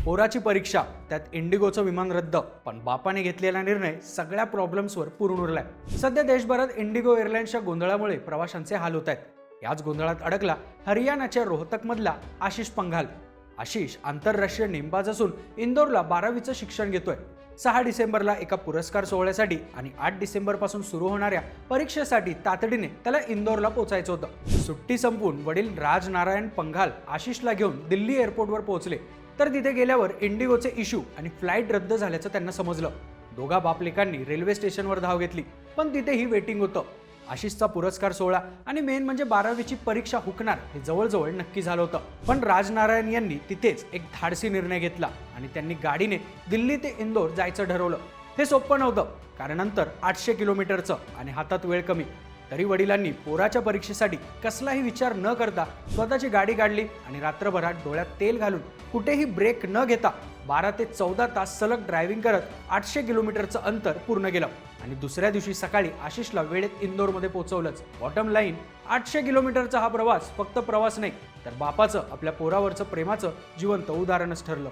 पोराची परीक्षा, त्यात इंडिगोचं विमान रद्द. पण बापाने घेतलेला निर्णय सगळ्या प्रॉब्लेम्सवर पुरून उरलाय. सध्या देशभरात इंडिगो एअरलाइन्सच्या गोंधळामुळे प्रवाशांचे हाल होत आहेत. याच गोंधळात अडकला हरियाणाच्या रोहतकमधला आशिष पंघाल. आशिष आंतरराष्ट्रीय नेमबाज असून इंदोरला 12वीचं शिक्षण घेतोय. 6 डिसेंबरला एका पुरस्कार सोहळ्यासाठी आणि 8 डिसेंबर पासून सुरू होणाऱ्या परीक्षेसाठी तातडीने त्याला इंदोरला पोहोचायचं होतं. सुट्टी संपवून वडील राजनारायण पंघाल आशिषला घेऊन दिल्ली एअरपोर्टवर पोहोचले. तर तिथे गेल्यावर इंडिगोचे इश्यू आणि फ्लाईट रद्द झाल्याचं त्यांना समजलं. दोघा बापलेकांनी रेल्वे स्टेशनवर धाव घेतली, पण तिथेही वेटिंग होतं. आशिषचा पुरस्कार सोहळा आणि मेन म्हणजे 12वीची परीक्षा हुकणार हे जवळजवळ नक्की झालं होतं. पण राजनारायण यांनी तिथेच एक धाडसी निर्णय घेतला आणि त्यांनी गाडीने दिल्ली ते इंदोर जायचं ठरवलं. हे सोपं नव्हतं, कारण अंतर 800 किलोमीटरचं आणि हातात वेळ कमी. तरी वडिलांनी पोराच्या परीक्षेसाठी कसलाही विचार न करता स्वतःची गाडी काढली आणि रात्रभरात डोळ्यात तेल घालून कुठेही ब्रेक न घेता 12 ते 14 तास सलग ड्रायव्हिंग करत 800 किलोमीटरचं अंतर पूर्ण केलं. आणि दुसऱ्या दिवशी सकाळी आशिषला वेळेत इंदोरमध्ये पोहोचवलंच. बॉटम लाईन, 800 किलोमीटरचा हा प्रवास फक्त प्रवास नाही, तर बापाचं आपल्या पोरावरचं प्रेमाचं जिवंत उदाहरणच ठरलं.